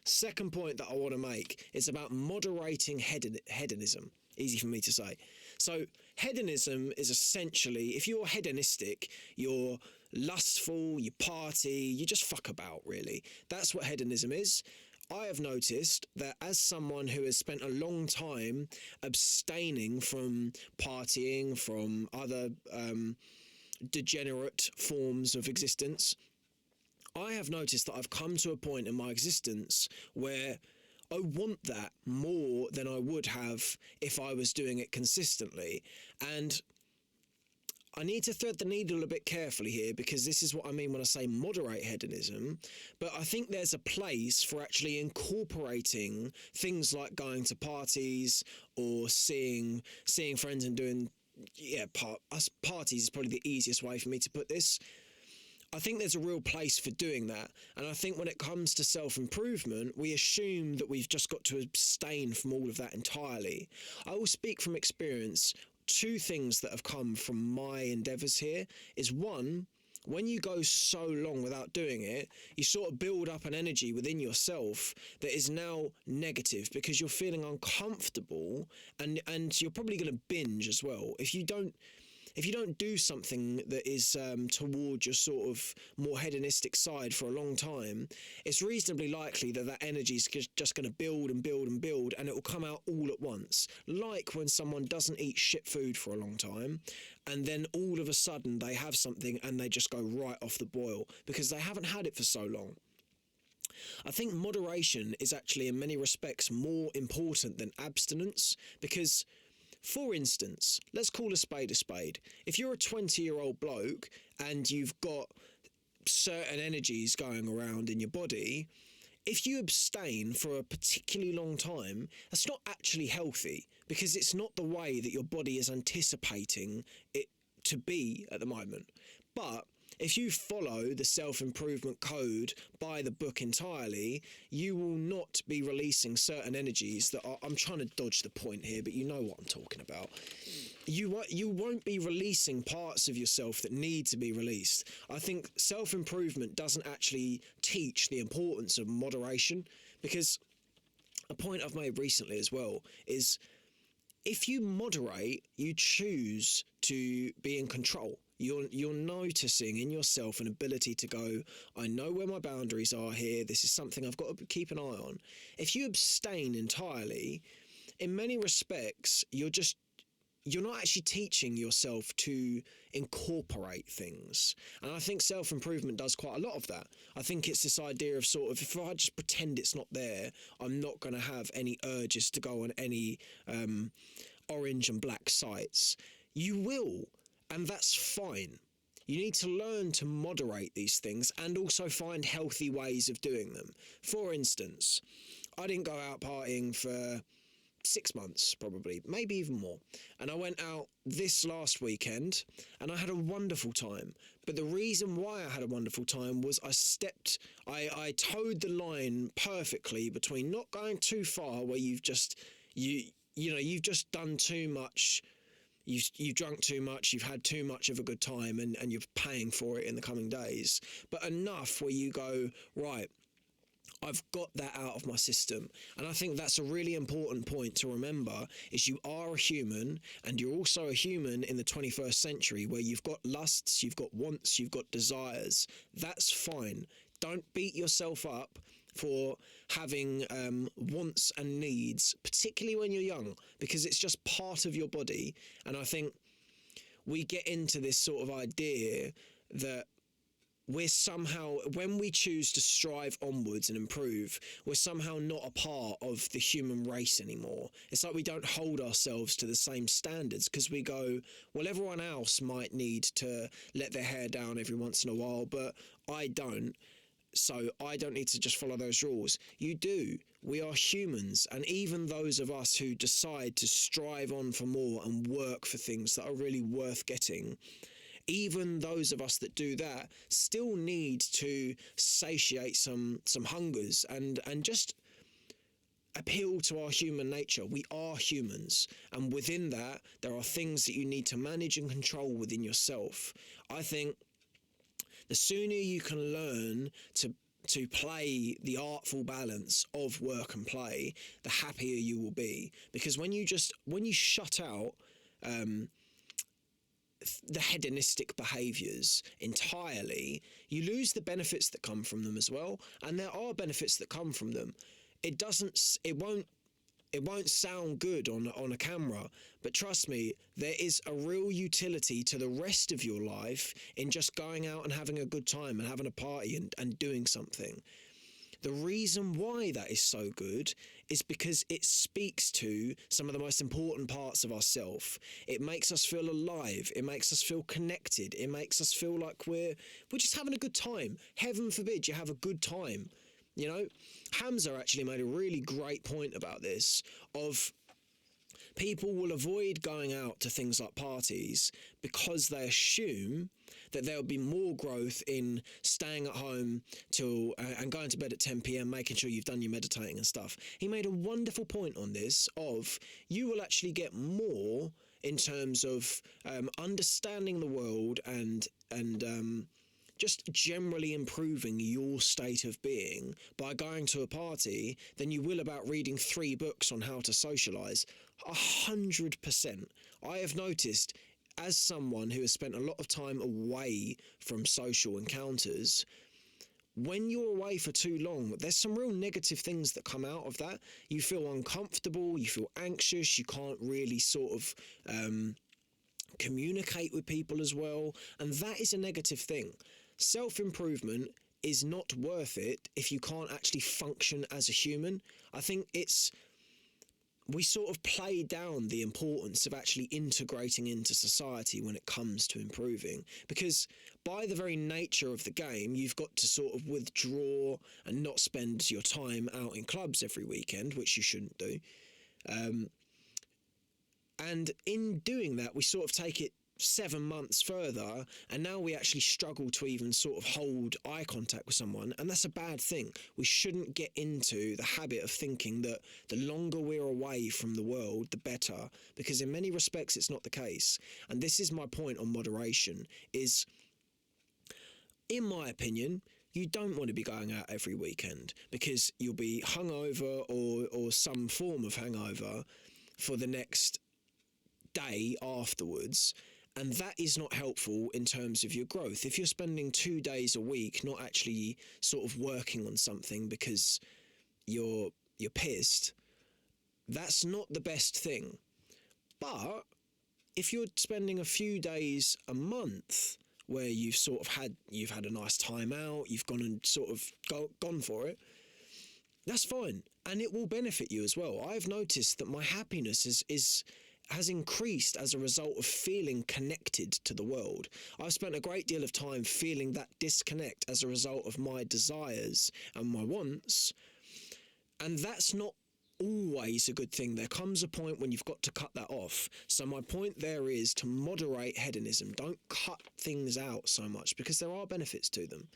Second point that I want to make is about moderating hedonism. Easy for me to say. So hedonism is essentially, if you're hedonistic, you're lustful, you party, you just fuck about, really. That's what hedonism is. I have noticed that as someone who has spent a long time abstaining from partying, from other degenerate forms of existence, I have noticed that I've come to a point in my existence where I want that more than I would have if I was doing it consistently. And I need to thread the needle a bit carefully here, because this is what I mean when I say moderate hedonism. But I think there's a place for actually incorporating things like going to parties or seeing friends and doing, parties is probably the easiest way for me to put this. I think there's a real place for doing that. And I think when it comes to self-improvement, we assume that we've just got to abstain from all of that entirely. I will speak from experience. Two things that have come from my endeavours here is, one, when you go so long without doing it, you sort of build up an energy within yourself that is now negative, because you're feeling uncomfortable, and you're probably going to binge as well. If you don't do something that is towards your sort of more hedonistic side for a long time, it's reasonably likely that that energy is just going to build and build and build, and it will come out all at once. Like when someone doesn't eat shit food for a long time, and then all of a sudden they have something and they just go right off the boil because they haven't had it for so long. I think moderation is actually in many respects more important than abstinence, because, for instance, let's call a spade a spade. If you're a 20-year-old bloke and you've got certain energies going around in your body, if you abstain for a particularly long time, that's not actually healthy, because it's not the way that your body is anticipating it to be at the moment. But if you follow the self-improvement code by the book entirely, you will not be releasing certain energies that are... I'm trying to dodge the point here, but you know what I'm talking about. You won't be releasing parts of yourself that need to be released. I think self-improvement doesn't actually teach the importance of moderation, because a point I've made recently as well is, if you moderate, you choose to be in control. You're noticing in yourself an ability to go, I know where my boundaries are here, this is something I've got to keep an eye on. If you abstain entirely, in many respects, you're not actually teaching yourself to incorporate things. And I think self-improvement does quite a lot of that. I think it's this idea of sort of, if I just pretend it's not there, I'm not going to have any urges to go on any orange and black sites. You will. And that's fine. You need to learn to moderate these things and also find healthy ways of doing them. For instance, I didn't go out partying for 6 months, probably, maybe even more. And I went out this last weekend and I had a wonderful time. But the reason why I had a wonderful time was I towed the line perfectly between not going too far where you've just done too much. You've drunk too much, you've had too much of a good time, and you're paying for it in the coming days. But enough where you go, right, I've got that out of my system. And I think that's a really important point to remember, is you are a human, and you're also a human in the 21st century, where you've got lusts, you've got wants, you've got desires. That's fine. Don't beat yourself up for having wants and needs, particularly when you're young, because it's just part of your body. And I think we get into this sort of idea that we're somehow, when we choose to strive onwards and improve, we're somehow not a part of the human race anymore. It's like we don't hold ourselves to the same standards, because we go, well, everyone else might need to let their hair down every once in a while, but I don't. So I don't need to just follow those rules. You do. We are humans. And even those of us who decide to strive on for more and work for things that are really worth getting, even those of us that do that still need to satiate some hungers and just appeal to our human nature. We are humans, and within that there are things that you need to manage and control within yourself. I think the sooner you can learn to to play the artful balance of work and play, the happier you will be. Because when you shut out the hedonistic behaviors entirely, you lose the benefits that come from them as well. And there are benefits that come from them. It won't sound good on a camera, but trust me, there is a real utility to the rest of your life in just going out and having a good time and having a party and doing something. The reason why that is so good is because it speaks to some of the most important parts of ourself. It makes us feel alive. It makes us feel connected. It makes us feel like we're just having a good time. Heaven forbid you have a good time. You know, Hamza actually made a really great point about this, of people will avoid going out to things like parties because they assume that there'll be more growth in staying at home till and going to bed at 10 p.m, making sure you've done your meditating and stuff. He made a wonderful point on this of you will actually get more in terms of understanding the world and just generally improving your state of being by going to a party than you will about reading 3 books on how to socialise. 100%. I have noticed, as someone who has spent a lot of time away from social encounters, when you're away for too long, there's some real negative things that come out of that. You feel uncomfortable, you feel anxious, you can't really sort of communicate with people as well, and that is a negative thing. Self-improvement is not worth it if you can't actually function as a human. I think we sort of play down the importance of actually integrating into society when it comes to improving, because by the very nature of the game, you've got to sort of withdraw and not spend your time out in clubs every weekend, which you shouldn't do. And in doing that, we sort of take it 7 months further, and now we actually struggle to even sort of hold eye contact with someone, and that's a bad thing. We shouldn't get into the habit of thinking that the longer we're away from the world, the better, because in many respects it's not the case. And this is my point on moderation, is, in my opinion, you don't want to be going out every weekend because you'll be hungover or some form of hangover for the next day afterwards, and that is not helpful in terms of your growth. If you're spending 2 days a week not actually sort of working on something because you're pissed, that's not the best thing. But if you're spending a few days a month where you've had a nice time out, you've gone and sort of gone for it, that's fine, and it will benefit you as well. I've noticed that my happiness has increased as a result of feeling connected to the world. I've spent a great deal of time feeling that disconnect as a result of my desires and my wants, and that's not always a good thing. There comes a point when you've got to cut that off. So my point there is to moderate hedonism. Don't cut things out so much, because there are benefits to them.